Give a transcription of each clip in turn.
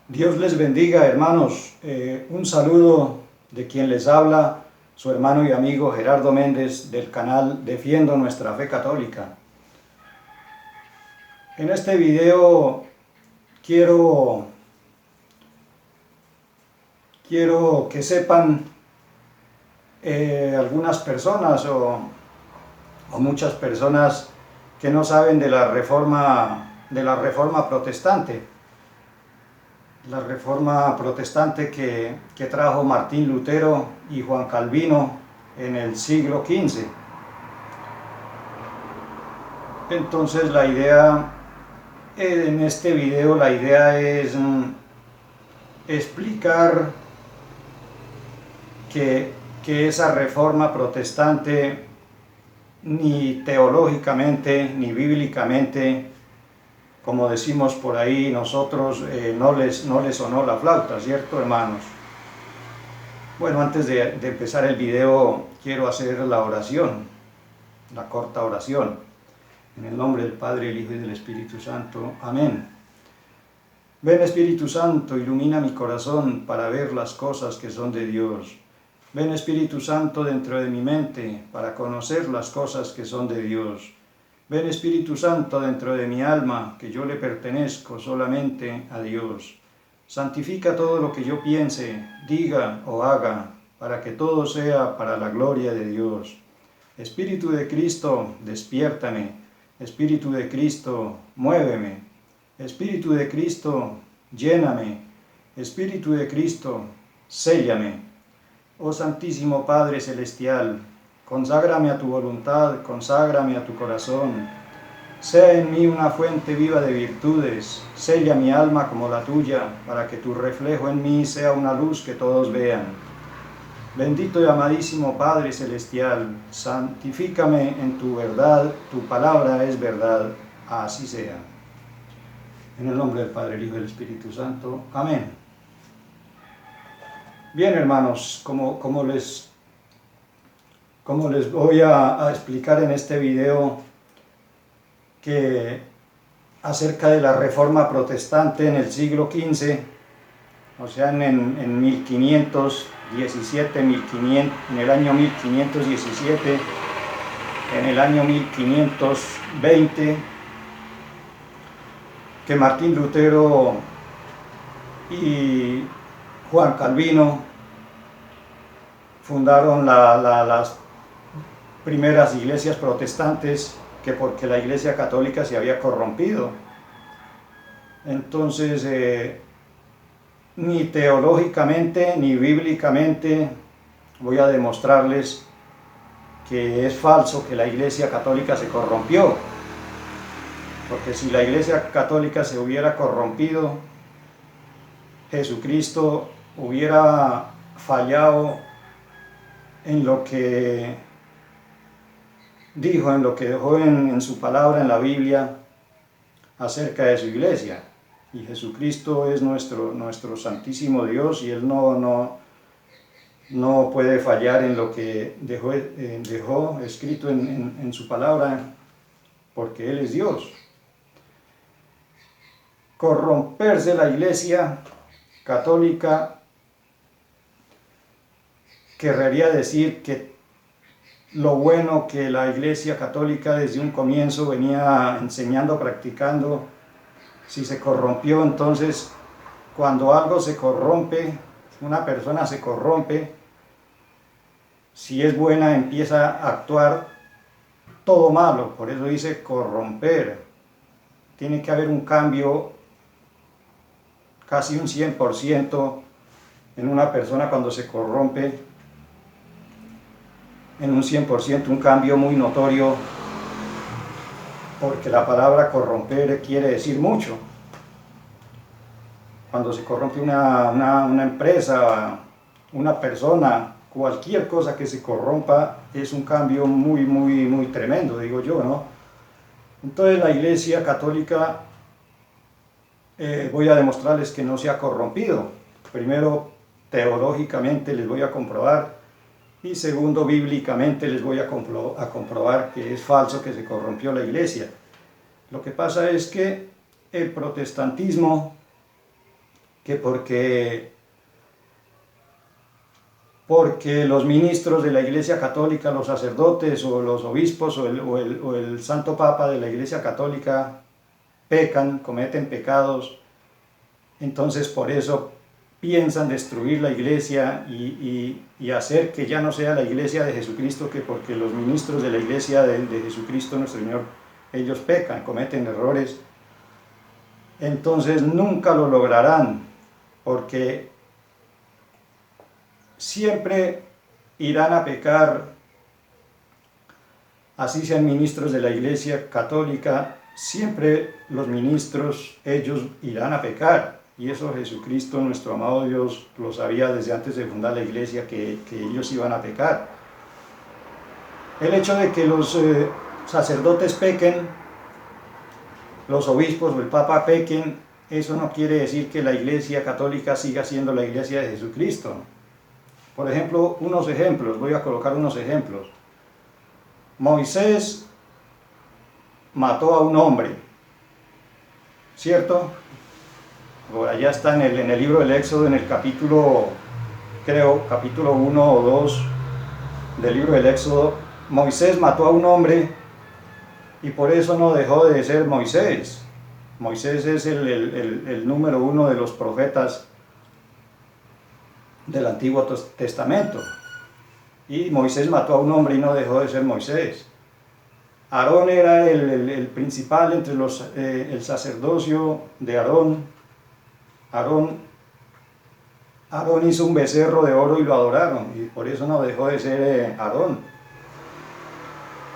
Dios les bendiga, hermanos. Un saludo de quien les habla, su hermano y amigo Gerardo Méndez del canal Defiendo Nuestra Fe Católica. En este video quiero que sepan algunas personas o muchas personas que no saben de la reforma protestante. La reforma protestante que trajo Martín Lutero y Juan Calvino en el siglo XV. Entonces la idea en este video, la idea es explicar que esa reforma protestante ni teológicamente ni bíblicamente, como decimos por ahí nosotros, no les sonó la flauta, ¿cierto, hermanos? Bueno, antes de empezar el video quiero hacer la oración, la corta oración. En el nombre del Padre, el Hijo y del Espíritu Santo. Amén. Ven, Espíritu Santo, ilumina mi corazón para ver las cosas que son de Dios. Ven, Espíritu Santo, dentro de mi mente para conocer las cosas que son de Dios. Ven, Espíritu Santo, dentro de mi alma, que yo le pertenezco solamente a Dios. Santifica todo lo que yo piense, diga o haga, para que todo sea para la gloria de Dios. Espíritu de Cristo, despiértame. Espíritu de Cristo, muéveme. Espíritu de Cristo, lléname. Espíritu de Cristo, séllame. Oh Santísimo Padre Celestial, conságrame a tu voluntad, conságrame a tu corazón. Sea en mí una fuente viva de virtudes, sella mi alma como la tuya, para que tu reflejo en mí sea una luz que todos vean. Bendito y amadísimo Padre Celestial, santifícame en tu verdad, tu palabra es verdad, así sea. En el nombre del Padre, el Hijo y del Espíritu Santo. Amén. Bien, hermanos, como les voy a explicar en este video que acerca de la reforma protestante en el siglo XV, o sea, en 1517, en el año 1517, en el año 1520, que Martín Lutero y Juan Calvino fundaron las primeras iglesias protestantes, que porque la iglesia católica se había corrompido. Entonces, ni teológicamente ni bíblicamente voy a demostrarles que es falso que la iglesia católica se corrompió, porque si la iglesia católica se hubiera corrompido, Jesucristo hubiera fallado en lo que dijo, en lo que dejó en su palabra en la Biblia acerca de su iglesia. Y Jesucristo es nuestro santísimo Dios, y Él no puede fallar en lo que dejó escrito en su palabra, porque Él es Dios. Corromperse la iglesia católica querría decir que lo bueno que la iglesia católica desde un comienzo venía enseñando, practicando, si se corrompió, entonces cuando algo se corrompe, una persona se corrompe, si es buena empieza a actuar todo malo. Por eso dice corromper. Tiene que haber un cambio, casi un 100% en una persona cuando se corrompe, en un 100%, un cambio muy notorio, porque la palabra corromper quiere decir mucho. Cuando se corrompe una empresa, una persona, cualquier cosa que se corrompa es un cambio muy tremendo, digo yo, ¿no? Entonces la iglesia católica, voy a demostrarles que no se ha corrompido. Primero, teológicamente les voy a comprobar, y segundo, bíblicamente les voy a comprobar que es falso que se corrompió la iglesia. Lo que pasa es que el protestantismo, que porque los ministros de la Iglesia Católica, los sacerdotes o los obispos o el Santo Papa de la Iglesia Católica pecan, cometen pecados, entonces por eso piensan destruir la iglesia y hacer que ya no sea la iglesia de Jesucristo, que porque los ministros de la iglesia de Jesucristo nuestro Señor, ellos pecan, cometen errores, entonces nunca lo lograrán, porque siempre irán a pecar, así sean ministros de la iglesia católica, siempre los ministros, ellos irán a pecar. Y eso Jesucristo, nuestro amado Dios, lo sabía desde antes de fundar la iglesia, que ellos iban a pecar. El hecho de que los sacerdotes pequen, los obispos o el Papa pequen, eso no quiere decir que la iglesia católica siga siendo la iglesia de Jesucristo. Por ejemplo, voy a colocar unos ejemplos. Moisés mató a un hombre, ¿cierto? Por allá está en el libro del Éxodo, en el capítulo 1 o 2 del libro del Éxodo. Moisés mató a un hombre y por eso no dejó de ser Moisés. Moisés es el número 1 de los profetas del Antiguo Testamento. Y Moisés mató a un hombre y no dejó de ser Moisés. Aarón era el principal entre el sacerdocio de Aarón. Aarón hizo un becerro de oro y lo adoraron, y por eso no dejó de ser Aarón.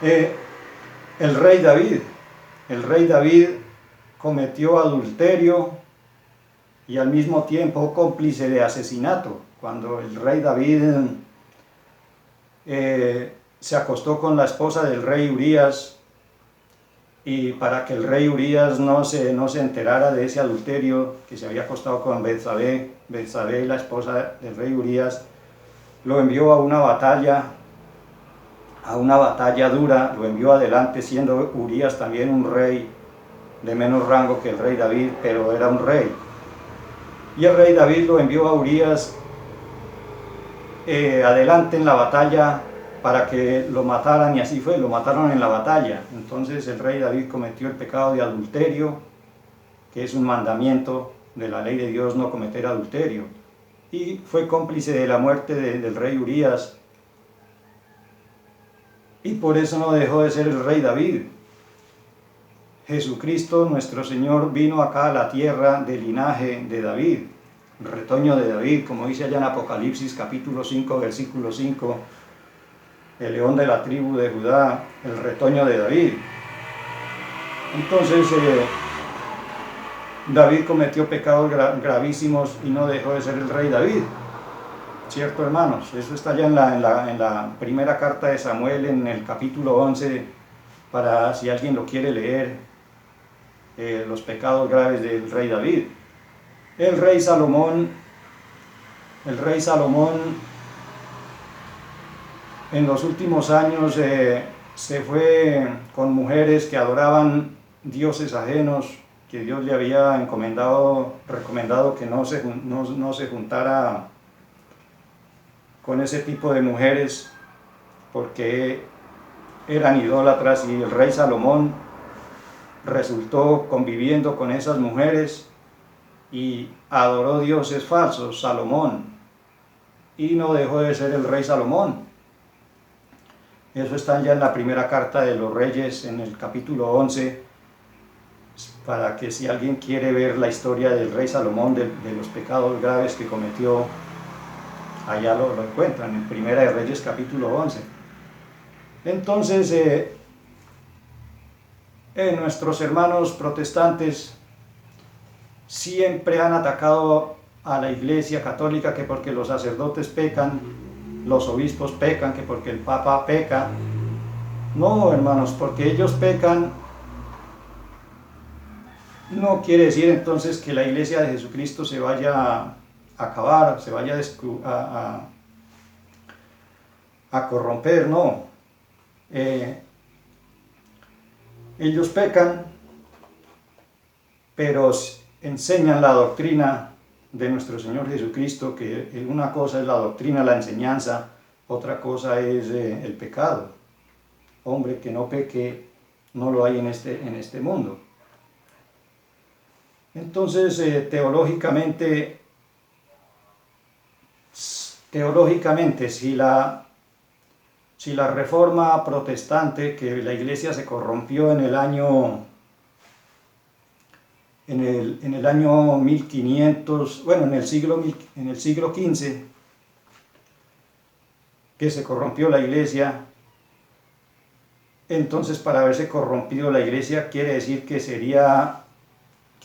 El rey David cometió adulterio y al mismo tiempo cómplice de asesinato, cuando el rey David se acostó con la esposa del rey Urías, y para que el rey Urías no se enterara de ese adulterio, que se había acostado con Betsabé, la esposa del rey Urías, lo envió a una batalla dura, lo envió adelante, siendo Urías también un rey de menos rango que el rey David, pero era un rey. Y el rey David lo envió a Urías adelante en la batalla para que lo mataran, y así fue, lo mataron en la batalla. Entonces el rey David cometió el pecado de adulterio, que es un mandamiento de la ley de Dios, no cometer adulterio, y fue cómplice de la muerte del rey Urías, y por eso no dejó de ser el rey David. Jesucristo nuestro Señor vino acá a la tierra del linaje de David, retoño de David, como dice allá en Apocalipsis capítulo 5, versículo 5, el león de la tribu de Judá, el retoño de David. Entonces David cometió pecados gravísimos y no dejó de ser el rey David, ¿cierto, hermanos? Eso está allá en la primera carta de Samuel, en el capítulo 11, para si alguien lo quiere leer, los pecados graves del rey David. El rey Salomón en los últimos años se fue con mujeres que adoraban dioses ajenos, que Dios le había recomendado que no se juntara con ese tipo de mujeres, porque eran idólatras, y el rey Salomón resultó conviviendo con esas mujeres y adoró dioses falsos, Salomón, y no dejó de ser el rey Salomón. Eso está ya en la primera carta de los Reyes, en el capítulo 11, para que si alguien quiere ver la historia del rey Salomón, de los pecados graves que cometió, allá lo encuentran, en Primera de Reyes capítulo 11. Entonces, nuestros hermanos protestantes siempre han atacado a la Iglesia Católica, que porque los sacerdotes pecan, los obispos pecan, que porque el Papa peca. No, hermanos, porque ellos pecan no quiere decir entonces que la Iglesia de Jesucristo se vaya a acabar, se vaya a corromper, no. Ellos pecan, pero enseñan la doctrina de nuestro Señor Jesucristo, que una cosa es la doctrina, la enseñanza, otra cosa es el pecado. Hombre que no peque, no lo hay en este mundo. Entonces, teológicamente, si la reforma protestante, que la iglesia se corrompió en el año 1500, bueno, en el siglo XV, que se corrompió la iglesia, entonces para haberse corrompido la iglesia quiere decir que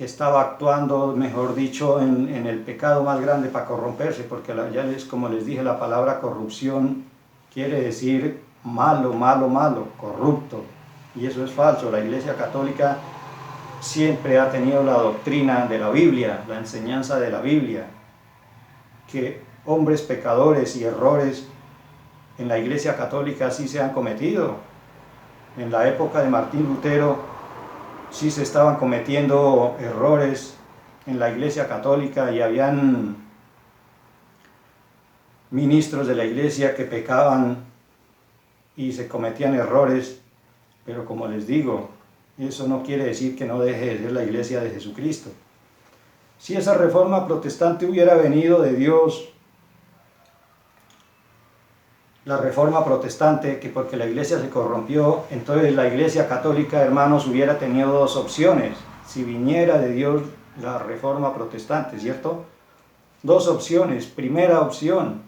estaba actuando, mejor dicho, en el pecado más grande para corromperse, porque como les dije, la palabra corrupción quiere decir malo, malo, malo, corrupto, y eso es falso. La Iglesia Católica siempre ha tenido la doctrina de la Biblia, la enseñanza de la Biblia, que hombres pecadores y errores en la Iglesia Católica sí se han cometido. En la época de Martín Lutero sí se estaban cometiendo errores en la Iglesia Católica y habían ministros de la Iglesia que pecaban y se cometían errores, pero como les digo, eso no quiere decir que no deje de ser la Iglesia de Jesucristo. Si esa reforma protestante hubiera venido de Dios, la reforma protestante, que porque la iglesia se corrompió, entonces la Iglesia Católica, hermanos, hubiera tenido dos opciones, si viniera de Dios la reforma protestante, ¿cierto? Dos opciones. Primera opción,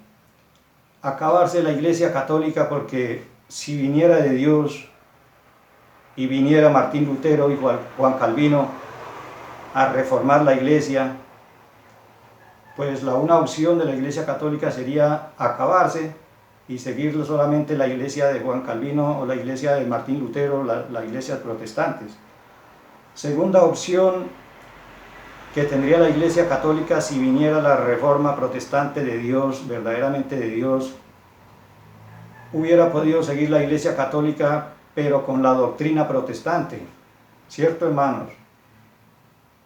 acabarse la Iglesia Católica, porque si viniera de Dios y viniera Martín Lutero y Juan Calvino a reformar la iglesia, pues una opción de la Iglesia Católica sería acabarse y seguir solamente la iglesia de Juan Calvino o la iglesia de Martín Lutero, las iglesias protestantes. Segunda opción que tendría la Iglesia Católica si viniera la reforma protestante de Dios, verdaderamente de Dios, hubiera podido seguir la Iglesia Católica, pero con la doctrina protestante, ¿cierto, hermanos?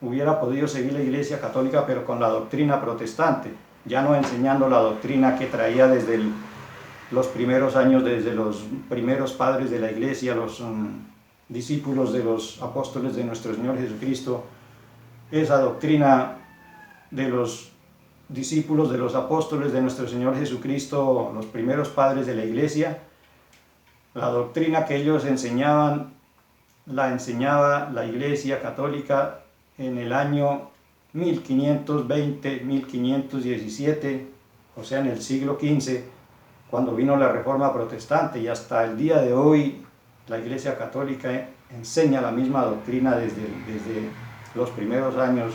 Hubiera podido seguir la Iglesia Católica, pero con la doctrina protestante, ya no enseñando la doctrina que traía desde los primeros años, desde los primeros padres de la iglesia, los discípulos de los apóstoles de nuestro Señor Jesucristo. Esa doctrina de los discípulos de los apóstoles de nuestro Señor Jesucristo, los primeros padres de la iglesia, la doctrina que ellos enseñaban, la enseñaba la Iglesia Católica en el año 1520, 1517, o sea, en el siglo XV, cuando vino la Reforma Protestante, y hasta el día de hoy la Iglesia Católica enseña la misma doctrina desde los primeros años,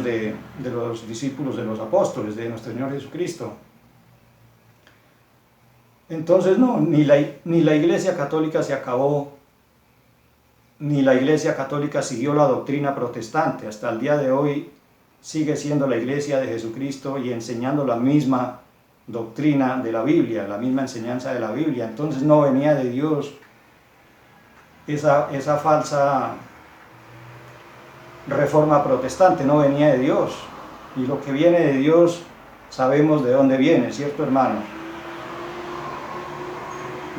de los discípulos de los apóstoles de nuestro Señor Jesucristo. Entonces no, ni la Iglesia Católica se acabó, ni la Iglesia Católica siguió la doctrina protestante. Hasta el día de hoy sigue siendo la Iglesia de Jesucristo y enseñando la misma doctrina de la Biblia, la misma enseñanza de la Biblia. Entonces no venía de Dios esa falsa reforma protestante, no venía de Dios. Y lo que viene de Dios sabemos de dónde viene, ¿cierto, hermanos?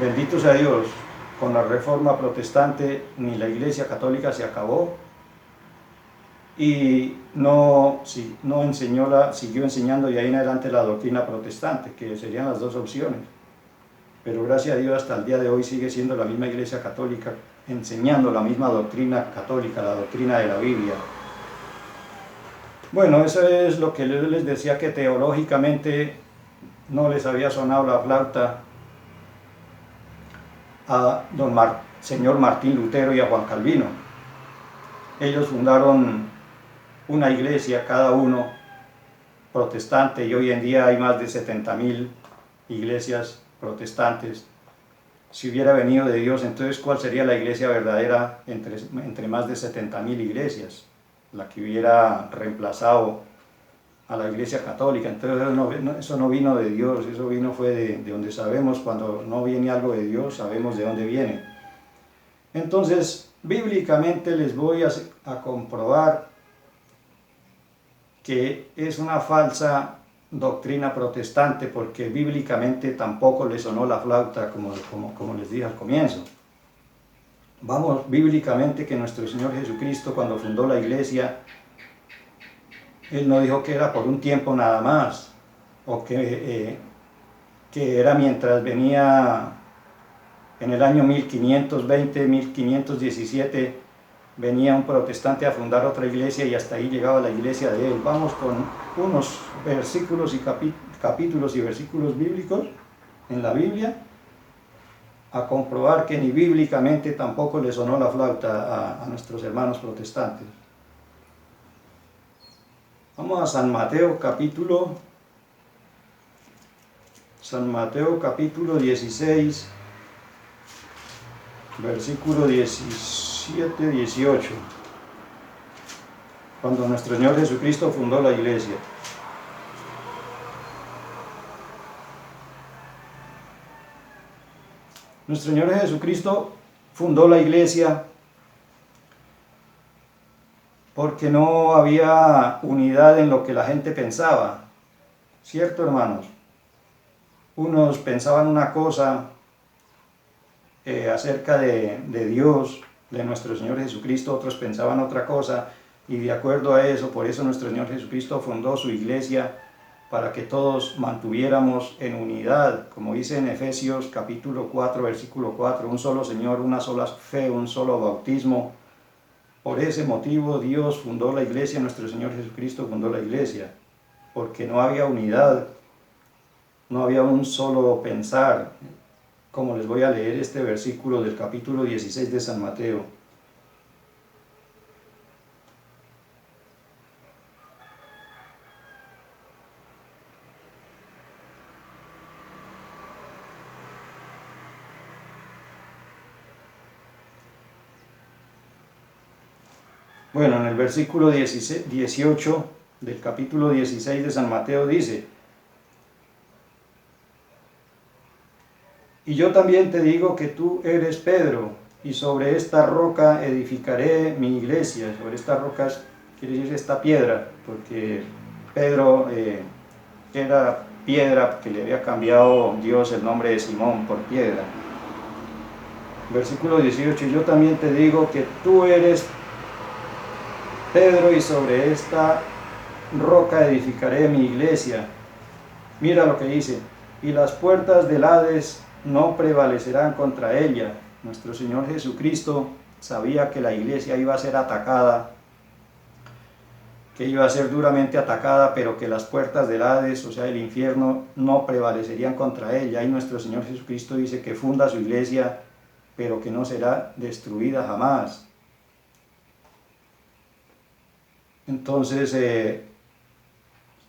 Bendito sea Dios. Con la reforma protestante ni la Iglesia Católica se acabó y siguió enseñando de ahí en adelante la doctrina protestante, que serían las dos opciones. Pero gracias a Dios hasta el día de hoy sigue siendo la misma Iglesia Católica enseñando la misma doctrina católica, la doctrina de la Biblia. Bueno, eso es lo que yo les decía, que teológicamente no les había sonado la flauta a señor Martín Lutero y a Juan Calvino. Ellos fundaron una iglesia, cada uno protestante, y hoy en día hay más de 70,000 iglesias protestantes. Si hubiera venido de Dios, entonces ¿cuál sería la iglesia verdadera entre más de 70,000 iglesias? La que hubiera reemplazado a la Iglesia Católica. Entonces eso no vino de Dios, eso fue de donde sabemos. Cuando no viene algo de Dios, sabemos de dónde viene. Entonces, bíblicamente les voy a comprobar que es una falsa doctrina protestante, porque bíblicamente tampoco le sonó la flauta, como les dije al comienzo. Vamos, bíblicamente, que nuestro Señor Jesucristo, cuando fundó la iglesia, Él no dijo que era por un tiempo nada más, o que era mientras venía en el año 1520, 1517, venía un protestante a fundar otra iglesia y hasta ahí llegaba la iglesia de Él. Vamos con unos versículos y capítulos y versículos bíblicos en la Biblia a comprobar que ni bíblicamente tampoco le sonó la flauta a nuestros hermanos protestantes. Vamos a San Mateo capítulo 16, versículo 17-18, cuando nuestro Señor Jesucristo fundó la iglesia. Nuestro Señor Jesucristo fundó la iglesia porque no había unidad en lo que la gente pensaba, ¿cierto, hermanos? Unos pensaban una cosa acerca de Dios, de nuestro Señor Jesucristo, otros pensaban otra cosa, y de acuerdo a eso, por eso nuestro Señor Jesucristo fundó su iglesia, para que todos mantuviéramos en unidad, como dice en Efesios capítulo 4, versículo 4, un solo Señor, una sola fe, un solo bautismo. Por ese motivo Dios fundó la iglesia, nuestro Señor Jesucristo fundó la iglesia, porque no había unidad, no había un solo pensar, como les voy a leer este versículo del capítulo 16 de San Mateo. Bueno, en el versículo 18 del capítulo 16 de San Mateo dice: y yo también te digo que tú eres Pedro, y sobre esta roca edificaré mi iglesia. Sobre esta roca quiere decir esta piedra, porque Pedro era piedra, que le había cambiado Dios el nombre de Simón por piedra. Versículo 18: yo también te digo que tú eres Pedro, y sobre esta roca edificaré mi iglesia. Mira lo que dice: y las puertas del Hades no prevalecerán contra ella. Nuestro Señor Jesucristo sabía que la iglesia iba a ser atacada, que iba a ser duramente atacada, pero que las puertas del Hades, o sea, el infierno, no prevalecerían contra ella. Y nuestro Señor Jesucristo dice que funda su iglesia, pero que no será destruida jamás. Entonces,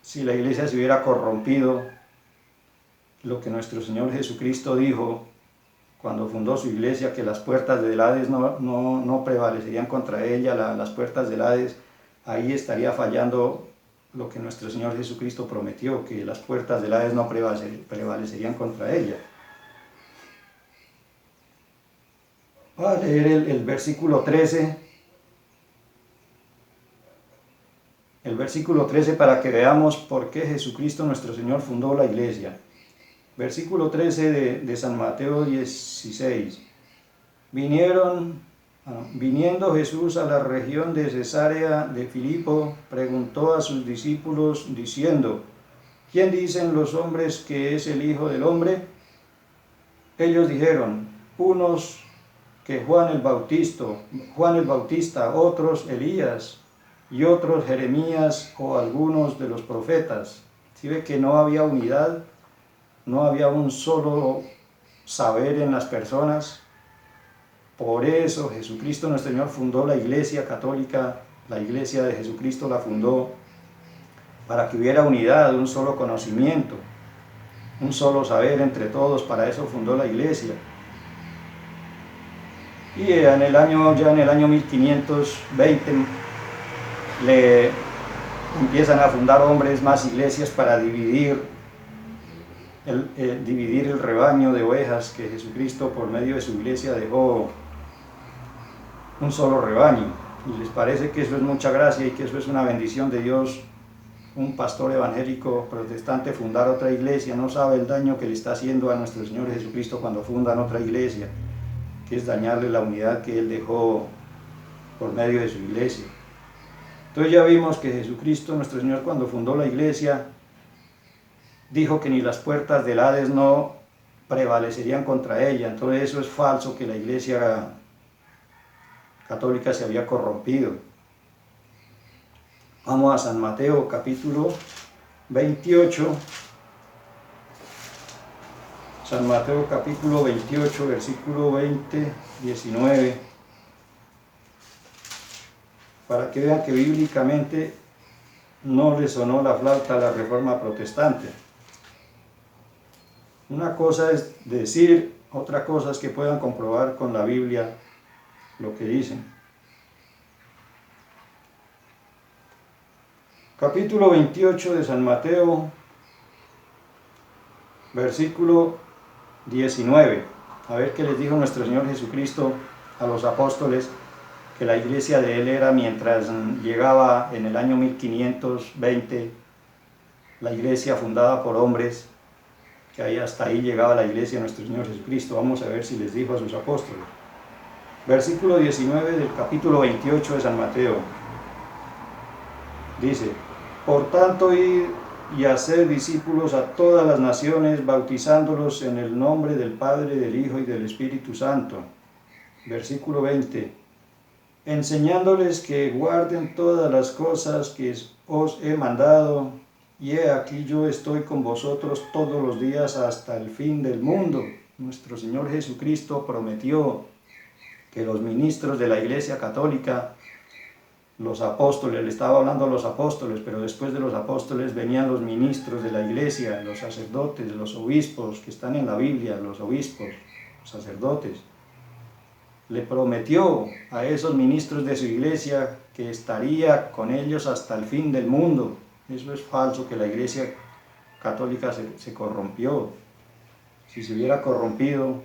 si la iglesia se hubiera corrompido, lo que nuestro Señor Jesucristo dijo cuando fundó su iglesia, que las puertas del Hades no prevalecerían contra ella, las puertas del Hades, ahí estaría fallando lo que nuestro Señor Jesucristo prometió, que las puertas del Hades no prevalecerían contra ella. Voy a leer el versículo 13. El versículo 13, para que veamos por qué Jesucristo nuestro Señor fundó la iglesia. Versículo 13 de San Mateo 16. Viniendo Jesús a la región de Cesarea de Filipo, preguntó a sus discípulos diciendo: ¿quién dicen los hombres que es el Hijo del Hombre? Ellos dijeron: unos que Juan el Bautista, otros Elías, y otros Jeremías o algunos de los profetas. ¿Sí ve que no había unidad? No había un solo saber en las personas. Por eso Jesucristo nuestro Señor fundó la iglesia católica, la iglesia de Jesucristo la fundó para que hubiera unidad, un solo conocimiento, un solo saber entre todos. Para eso fundó la iglesia. Y ya en el año 1520 le empiezan a fundar hombres más iglesias para dividir el rebaño de ovejas, que Jesucristo por medio de su iglesia dejó un solo rebaño. Y les parece que eso es mucha gracia y que eso es una bendición de Dios, un pastor evangélico protestante fundar otra iglesia, no sabe el daño que le está haciendo a nuestro Señor Jesucristo cuando fundan otra iglesia, que es dañarle la unidad que Él dejó por medio de su iglesia. Entonces ya vimos que Jesucristo, nuestro Señor, cuando fundó la iglesia, dijo que ni las puertas del Hades no prevalecerían contra ella. Entonces eso es falso, que la iglesia católica se había corrompido. Vamos a San Mateo capítulo 28. San Mateo capítulo 28, versículo 20, 19. Para que vean que bíblicamente no le sonó la flauta a la Reforma protestante. Una cosa es decir, otra cosa es que puedan comprobar con la Biblia lo que dicen. Capítulo 28 de San Mateo, versículo 19. A ver qué les dijo nuestro Señor Jesucristo a los apóstoles, que la iglesia de Él era mientras llegaba en el año 1520, la iglesia fundada por hombres, que ahí hasta ahí llegaba la iglesia de nuestro Señor Jesucristo. Vamos a ver si les dijo a sus apóstoles. Versículo 19 del capítulo 28 de San Mateo. Dice: por tanto, id y haced discípulos a todas las naciones, bautizándolos en el nombre del Padre, del Hijo y del Espíritu Santo. Versículo 20. Enseñándoles que guarden todas las cosas que os he mandado, y he aquí yo estoy con vosotros todos los días hasta el fin del mundo. Nuestro Señor Jesucristo prometió que los ministros de la Iglesia Católica, los apóstoles, le estaba hablando a los apóstoles, pero después de los apóstoles venían los ministros de la Iglesia, los sacerdotes, los obispos, que están en la Biblia, los obispos, los sacerdotes. Le prometió a esos ministros de su iglesia que estaría con ellos hasta el fin del mundo. Eso es falso, que la iglesia católica se corrompió. Si se hubiera corrompido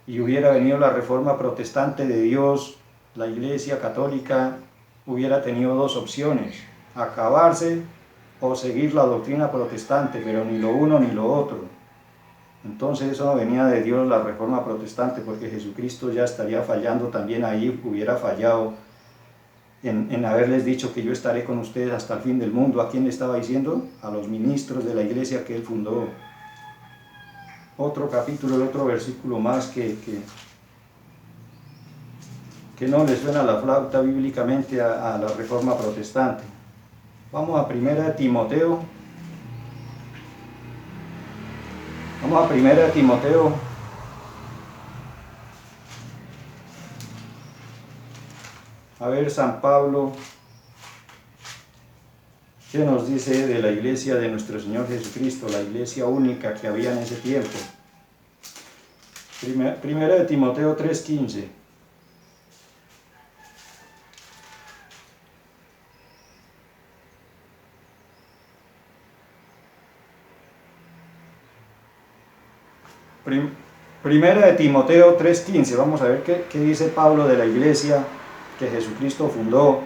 y hubiera venido la Reforma protestante de Dios, la iglesia católica hubiera tenido dos opciones: acabarse o seguir la doctrina protestante, pero ni lo uno ni lo otro. Entonces eso no venía de Dios, la Reforma protestante, porque Jesucristo ya estaría fallando también ahí, hubiera fallado en haberles dicho que yo estaré con ustedes hasta el fin del mundo. ¿A quién le estaba diciendo? A los ministros de la iglesia que él fundó. Otro capítulo, otro versículo más que no le suena la flauta bíblicamente a la Reforma protestante. Vamos a 1 Timoteo. Vamos a 1 Timoteo. A ver, San Pablo, ¿qué nos dice de la iglesia de nuestro Señor Jesucristo, la iglesia única que había en ese tiempo? 1 Timoteo 3:15. Primera de Timoteo 3:15, vamos a ver qué dice Pablo de la iglesia que Jesucristo fundó,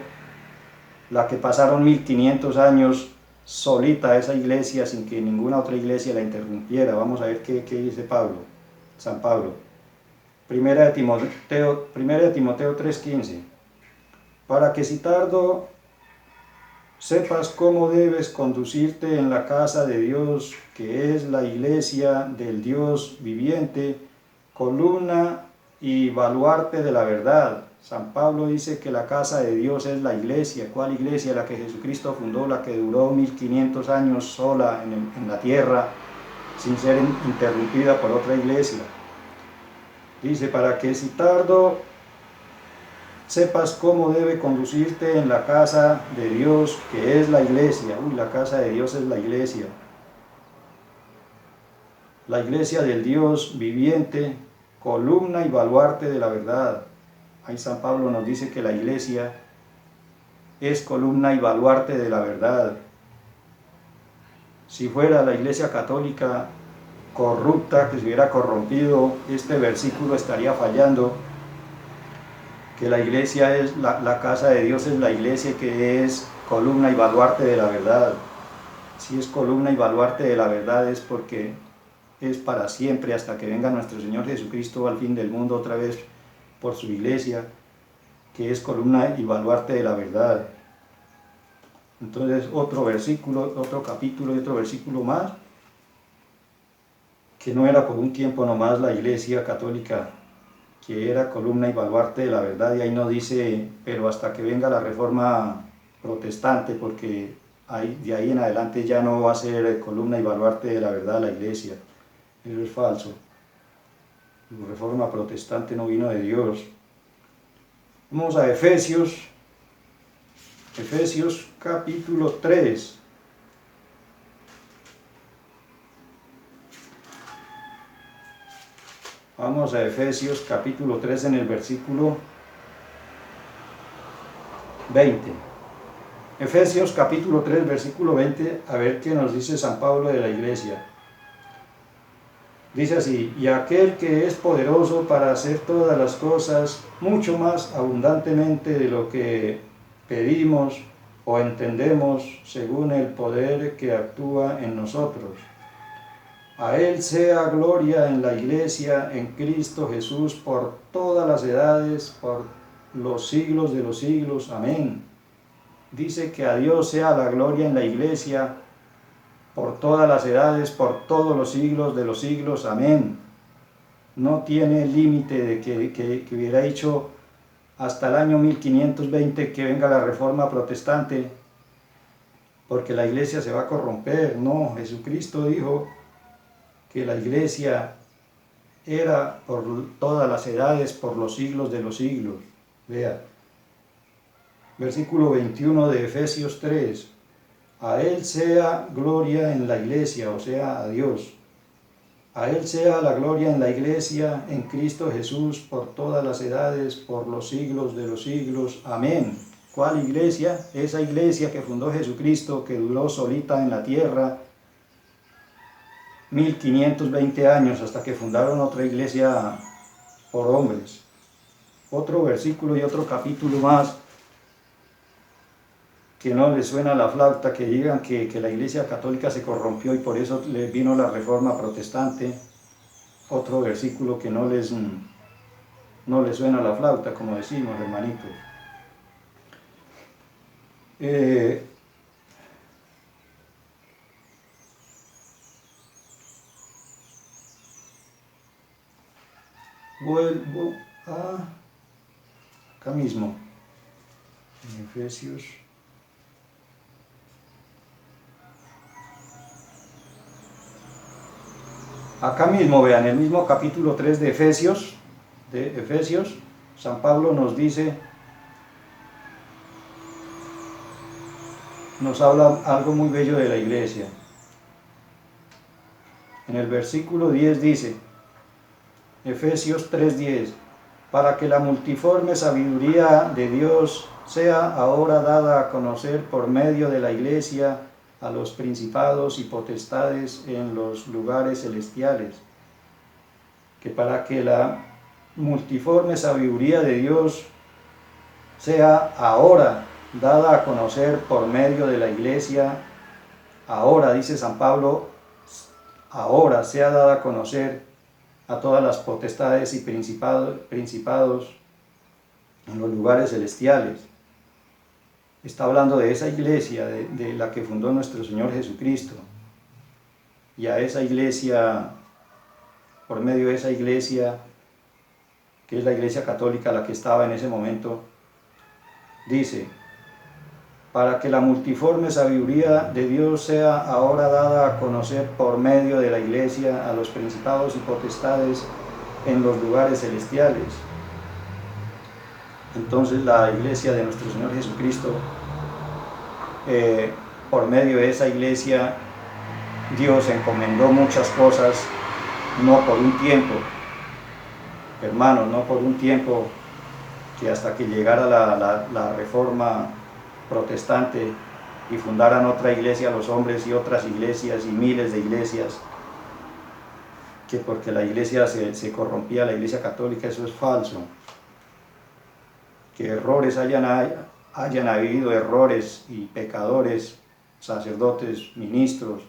la que pasaron 1500 años solita esa iglesia sin que ninguna otra iglesia la interrumpiera. Vamos a ver qué dice Pablo, San Pablo. Primera de Timoteo 3:15. Para que si tardo sepas cómo debes conducirte en la casa de Dios, que es la iglesia del Dios viviente, columna y baluarte de la verdad. San Pablo dice que la casa de Dios es la iglesia. ¿Cuál iglesia? La que Jesucristo fundó, la que duró 1500 años sola en la tierra, sin ser interrumpida por otra iglesia. Dice: para que si tardo sepas cómo debe conducirte en la casa de Dios, que es la iglesia. La casa de Dios es la iglesia. La iglesia del Dios viviente, columna y baluarte de la verdad. Ahí San Pablo nos dice que la iglesia es columna y baluarte de la verdad. Si fuera la iglesia católica corrupta, que se hubiera corrompido, este versículo estaría fallando, que la iglesia es la casa de Dios, es la iglesia que es columna y baluarte de la verdad. Si es columna y baluarte de la verdad es porque es para siempre, hasta que venga nuestro Señor Jesucristo al fin del mundo otra vez por su iglesia, que es columna y baluarte de la verdad. Entonces otro versículo, otro capítulo y otro versículo más, que no era por un tiempo nomás la iglesia católica, que era columna y baluarte de la verdad, y ahí no dice, pero hasta que venga la reforma protestante, porque de ahí en adelante ya no va a ser columna y baluarte de la verdad la iglesia. Eso es falso. La reforma protestante no vino de Dios. Vamos a Efesios capítulo 3. Vamos a Efesios capítulo 3 en el versículo 20. Efesios capítulo 3 versículo 20, a ver qué nos dice San Pablo de la iglesia. Dice así: y aquel que es poderoso para hacer todas las cosas mucho más abundantemente de lo que pedimos o entendemos, según el poder que actúa en nosotros. A Él sea gloria en la iglesia, en Cristo Jesús, por todas las edades, por los siglos de los siglos. Amén. Dice que a Dios sea la gloria en la iglesia, por todas las edades, por todos los siglos de los siglos. Amén. No tiene límite de que hubiera dicho hasta el año 1520 que venga la reforma protestante, porque la iglesia se va a corromper. No, Jesucristo dijo que la iglesia era por todas las edades, por los siglos de los siglos. Vea, versículo 21 de Efesios 3. A Él sea gloria en la iglesia, o sea, a Dios. A Él sea la gloria en la iglesia, en Cristo Jesús, por todas las edades, por los siglos de los siglos. Amén. ¿Cuál iglesia? Esa iglesia que fundó Jesucristo, que duró solita en la tierra 1520 años, hasta que fundaron otra iglesia por hombres. Otro versículo y otro capítulo más, que no les suena la flauta, que digan que la iglesia católica se corrompió y por eso les vino la reforma protestante. Otro versículo que no les suena la flauta, como decimos, hermanitos. Vuelvo acá mismo, en Efesios. Acá mismo, vean, el mismo capítulo 3 de Efesios, San Pablo nos dice, nos habla algo muy bello de la iglesia. En el versículo 10 dice, Efesios 3:10, para que la multiforme sabiduría de Dios sea ahora dada a conocer por medio de la iglesia a los principados y potestades en los lugares celestiales, que para que la multiforme sabiduría de Dios sea ahora dada a conocer por medio de la iglesia, ahora, dice San Pablo, ahora sea dada a conocer a todas las potestades y principados en los lugares celestiales. Está hablando de esa iglesia, de la que fundó nuestro Señor Jesucristo. Y a esa iglesia, por medio de esa iglesia, que es la iglesia católica, la que estaba en ese momento, dice, para que la multiforme sabiduría de Dios sea ahora dada a conocer por medio de la iglesia a los principados y potestades en los lugares celestiales. Entonces la iglesia de nuestro Señor Jesucristo, por medio de esa iglesia, Dios encomendó muchas cosas, no por un tiempo, hermanos, no por un tiempo, que hasta que llegara la reforma protestante y fundaran otra iglesia los hombres y otras iglesias y miles de iglesias, que porque la iglesia se corrompía, la iglesia católica, eso es falso. Que errores hayan hayan habido errores y pecadores, sacerdotes, ministros,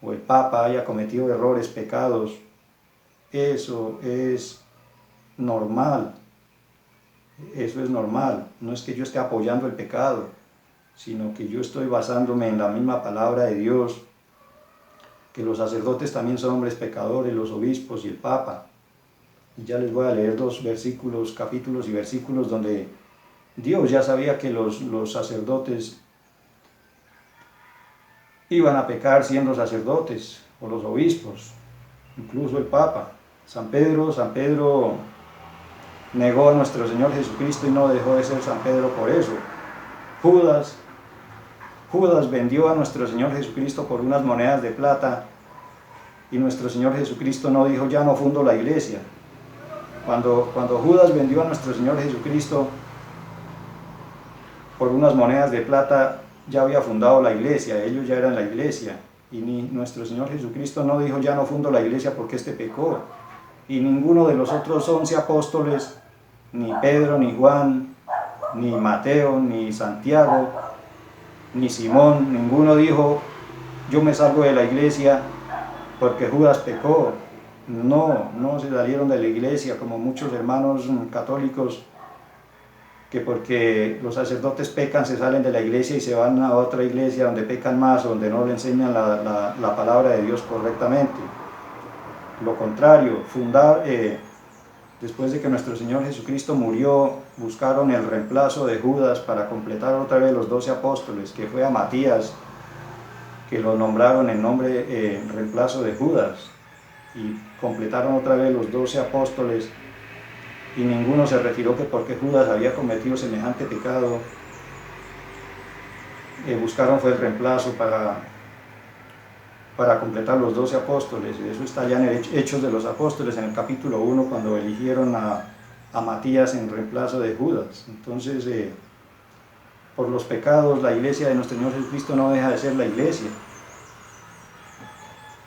o el Papa haya cometido errores, pecados, eso es normal. Eso es normal. No es que yo esté apoyando el pecado, sino que yo estoy basándome en la misma palabra de Dios, que los sacerdotes también son hombres pecadores, los obispos y el Papa. Y ya les voy a leer dos versículos, capítulos y versículos donde Dios ya sabía que los sacerdotes iban a pecar siendo sacerdotes, o los obispos, incluso el Papa. San Pedro negó a nuestro Señor Jesucristo y no dejó de ser San Pedro por eso. Judas vendió a nuestro Señor Jesucristo por unas monedas de plata, y nuestro Señor Jesucristo no dijo, ya no fundo la iglesia. Cuando Judas vendió a nuestro Señor Jesucristo por unas monedas de plata, ya había fundado la iglesia, ellos ya eran la iglesia, y nuestro Señor Jesucristo no dijo, ya no fundo la iglesia porque este pecó. Y ninguno de los otros 11 apóstoles, ni Pedro, ni Juan, ni Mateo, ni Santiago, ni Simón, ninguno dijo, yo me salgo de la iglesia porque Judas pecó. No se salieron de la iglesia como muchos hermanos católicos, que porque los sacerdotes pecan se salen de la iglesia y se van a otra iglesia donde pecan más, donde no le enseñan la palabra de Dios correctamente. Lo contrario, después de que nuestro Señor Jesucristo murió, buscaron el reemplazo de Judas para completar otra vez los 12 apóstoles, que fue a Matías, que lo nombraron en nombre, reemplazo de Judas, y completaron otra vez los 12 apóstoles, y ninguno se retiró que porque Judas había cometido semejante pecado. Buscaron fue el reemplazo para completar los 12 apóstoles, y eso está ya en Hechos de los Apóstoles, en el capítulo 1, cuando eligieron a Matías en reemplazo de Judas. Entonces, por los pecados, la iglesia de nuestro Señor Jesucristo no deja de ser la iglesia.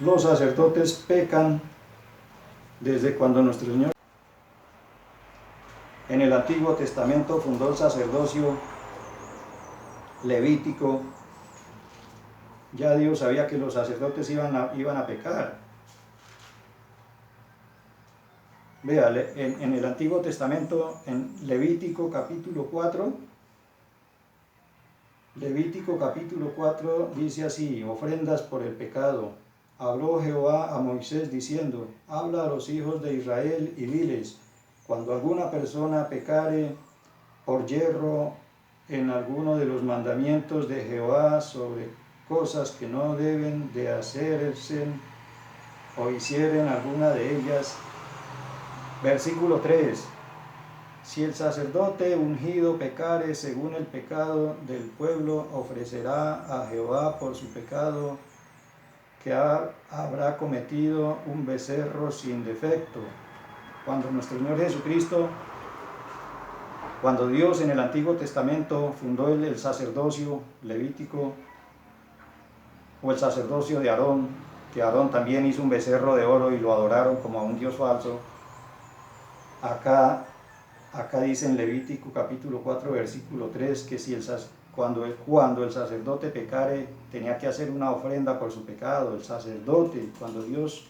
Los sacerdotes pecan desde cuando nuestro Señor en el Antiguo Testamento fundó el sacerdocio levítico. Ya Dios sabía que los sacerdotes iban a pecar. Vea, en el Antiguo Testamento, en Levítico capítulo 4, dice así, ofrendas por el pecado. Habló Jehová a Moisés diciendo, habla a los hijos de Israel y diles, cuando alguna persona pecare por yerro en alguno de los mandamientos de Jehová sobre cosas que no deben de hacerse, o hicieren alguna de ellas. Versículo 3. Si el sacerdote ungido pecare según el pecado del pueblo, ofrecerá a Jehová por su pecado que habrá cometido un becerro sin defecto. Cuando nuestro Señor Jesucristo, cuando Dios en el Antiguo Testamento fundó el sacerdocio levítico, o el sacerdocio de Aarón, que Aarón también hizo un becerro de oro y lo adoraron como a un dios falso, acá dice en Levítico capítulo 4 versículo 3 que si cuando el sacerdote pecare tenía que hacer una ofrenda por su pecado. El sacerdote, cuando Dios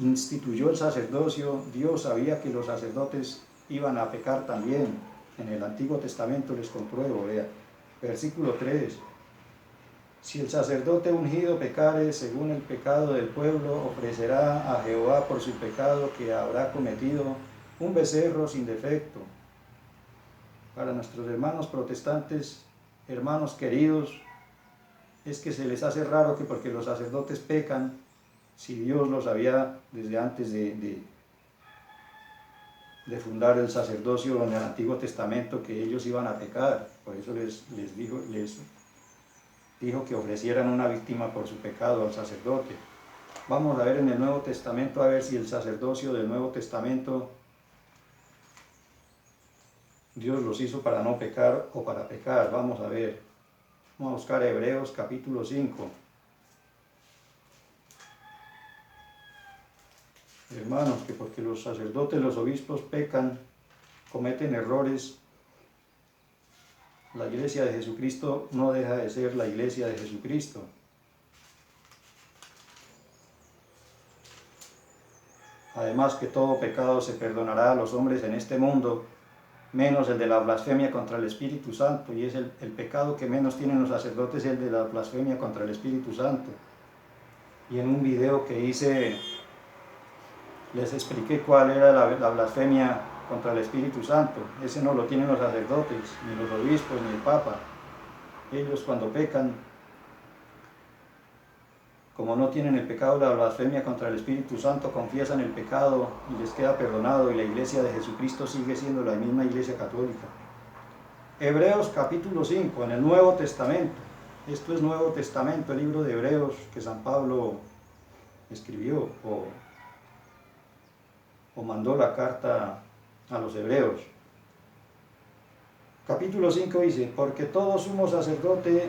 instituyó el sacerdocio, Dios sabía que los sacerdotes iban a pecar también. En el Antiguo Testamento les compruebo, vea, versículo 3. Si el sacerdote ungido pecare según el pecado del pueblo, ofrecerá a Jehová por su pecado que habrá cometido un becerro sin defecto. Para nuestros hermanos protestantes, hermanos queridos, es que se les hace raro que porque los sacerdotes pecan, si Dios lo sabía desde antes de fundar el sacerdocio en el Antiguo Testamento, que ellos iban a pecar. Por eso les dijo que ofrecieran una víctima por su pecado al sacerdote. Vamos a ver en el Nuevo Testamento, a ver si el sacerdocio del Nuevo Testamento Dios los hizo para no pecar o para pecar. Vamos a ver. Vamos a buscar Hebreos capítulo 5. Hermanos, que porque los sacerdotes, los obispos pecan, cometen errores, la iglesia de Jesucristo no deja de ser la iglesia de Jesucristo. Además que todo pecado se perdonará a los hombres en este mundo, menos el de la blasfemia contra el Espíritu Santo, y es el pecado que menos tienen los sacerdotes, el de la blasfemia contra el Espíritu Santo. Y en un video que hice les expliqué cuál era la blasfemia contra el Espíritu Santo. Ese no lo tienen los sacerdotes, ni los obispos, ni el Papa. Ellos cuando pecan, como no tienen el pecado de la blasfemia contra el Espíritu Santo, confiesan el pecado y les queda perdonado, y la iglesia de Jesucristo sigue siendo la misma iglesia católica. Hebreos capítulo 5, en el Nuevo Testamento. Esto es Nuevo Testamento, el libro de Hebreos que San Pablo escribió o mandó la carta a los hebreos. Capítulo 5 dice: porque todo sumo sacerdote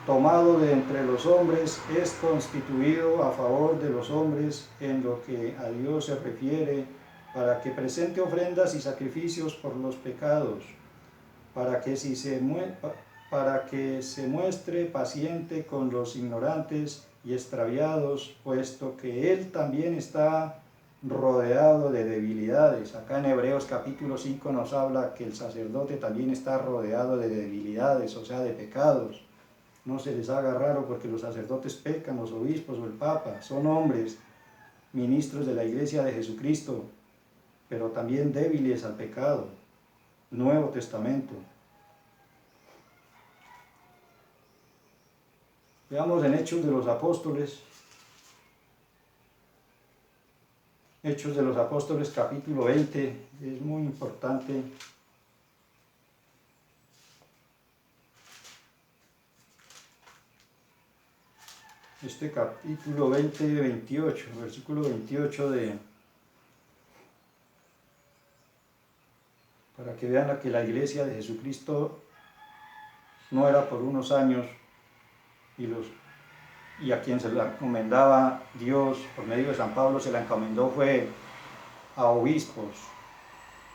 tomado de entre los hombres es constituido a favor de los hombres en lo que a Dios se refiere, para que presente ofrendas y sacrificios por los pecados, para que se muestre paciente con los ignorantes y extraviados, puesto que Él también está rodeado de debilidades. Acá en Hebreos capítulo 5 nos habla que el sacerdote también está rodeado de debilidades, o sea, de pecados. No se les haga raro porque los sacerdotes pecan, los obispos o el Papa, son hombres, ministros de la iglesia de Jesucristo, pero también débiles al pecado. Nuevo Testamento. Veamos en Hechos de los Apóstoles. Hechos de los Apóstoles capítulo 20, es muy importante. Este capítulo 20, 28, versículo 28 para que vean que la iglesia de Jesucristo no era por unos años, y a quien se la encomendaba Dios por medio de San Pablo, se la encomendó fue a obispos,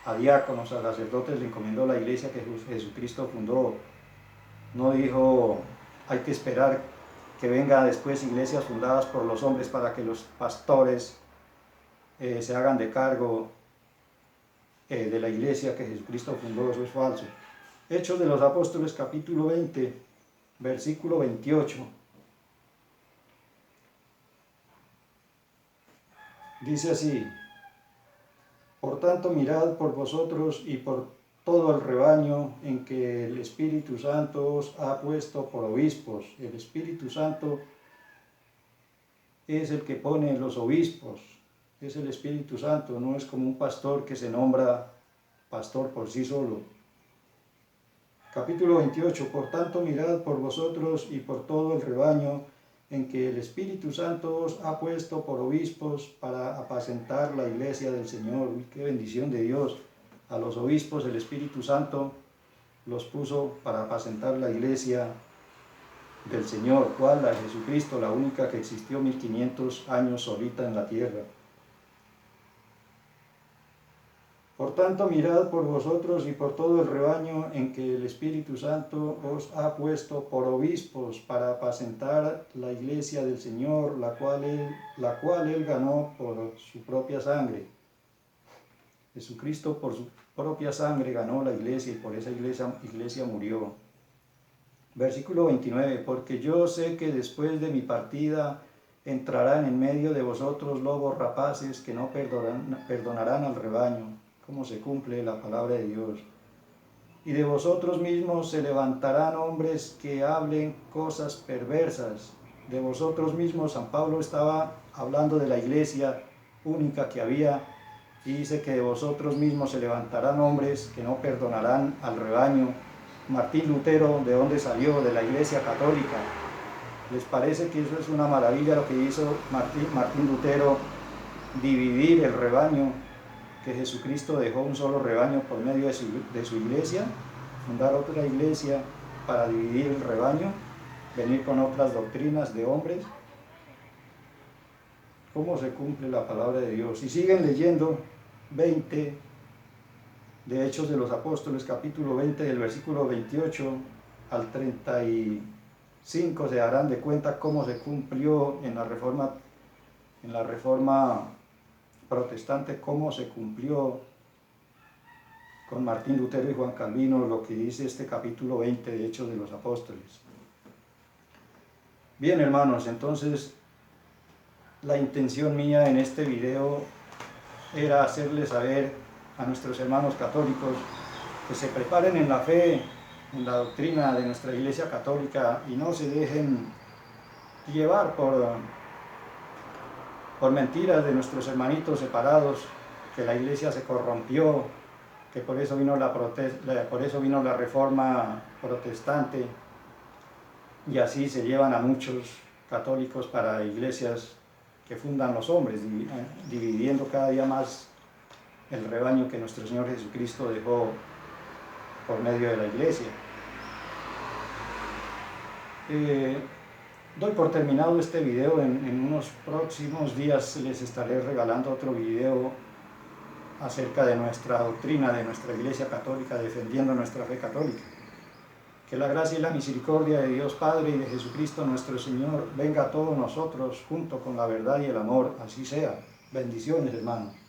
a diáconos, a sacerdotes, le encomendó la iglesia que Jesucristo fundó. No dijo, hay que esperar que vengan después iglesias fundadas por los hombres para que los pastores se hagan de cargo de la iglesia que Jesucristo fundó. Eso es falso. Hechos de los Apóstoles capítulo 20, versículo 28. Dice así: por tanto, mirad por vosotros y por todo el rebaño en que el Espíritu Santo os ha puesto por obispos. El Espíritu Santo es el que pone los obispos, es el Espíritu Santo, no es como un pastor que se nombra pastor por sí solo. Capítulo 28, por tanto, mirad por vosotros y por todo el rebaño en que el Espíritu Santo os ha puesto por obispos para apacentar la iglesia del Señor. Uy, qué bendición de Dios. A los obispos el Espíritu Santo los puso para apacentar la iglesia del Señor. ¿Cuál? La de Jesucristo, la única que existió 1500 años solita en la tierra. Por tanto, mirad por vosotros y por todo el rebaño en que el Espíritu Santo os ha puesto por obispos para apacentar la iglesia del Señor, la cual él ganó por su propia sangre. Jesucristo por su propia sangre ganó la iglesia y por esa iglesia murió. Versículo 29, porque yo sé que después de mi partida entrarán en medio de vosotros lobos rapaces que no perdonarán al rebaño. Cómo se cumple la palabra de Dios. Y de vosotros mismos se levantarán hombres que hablen cosas perversas. De vosotros mismos, San Pablo estaba hablando de la iglesia única que había, y dice que de vosotros mismos se levantarán hombres que no perdonarán al rebaño. Martín Lutero, ¿de dónde salió? De la iglesia católica. ¿Les parece que eso es una maravilla lo que hizo Martín Lutero? Dividir el rebaño, que Jesucristo dejó un solo rebaño por medio de su iglesia, fundar otra iglesia para dividir el rebaño, venir con otras doctrinas de hombres. ¿Cómo se cumple la palabra de Dios? Y siguen leyendo 20, de Hechos de los Apóstoles, capítulo 20, del versículo 28 al 35, se darán de cuenta cómo se cumplió en la reforma protestante, cómo se cumplió con Martín Lutero y Juan Calvino lo que dice este capítulo 20 de Hechos de los Apóstoles. Bien, hermanos, entonces la intención mía en este video era hacerles saber a nuestros hermanos católicos que se preparen en la fe, en la doctrina de nuestra Iglesia Católica y no se dejen llevar por mentiras de nuestros hermanitos separados, que la Iglesia se corrompió, que por eso vino la reforma protestante, y así se llevan a muchos católicos para iglesias que fundan los hombres, dividiendo cada día más el rebaño que nuestro Señor Jesucristo dejó por medio de la iglesia. Doy por terminado este video. En unos próximos días les estaré regalando otro video acerca de nuestra doctrina, de nuestra Iglesia Católica, defendiendo nuestra fe católica. Que la gracia y la misericordia de Dios Padre y de Jesucristo nuestro Señor venga a todos nosotros junto con la verdad y el amor, así sea. Bendiciones, hermanos.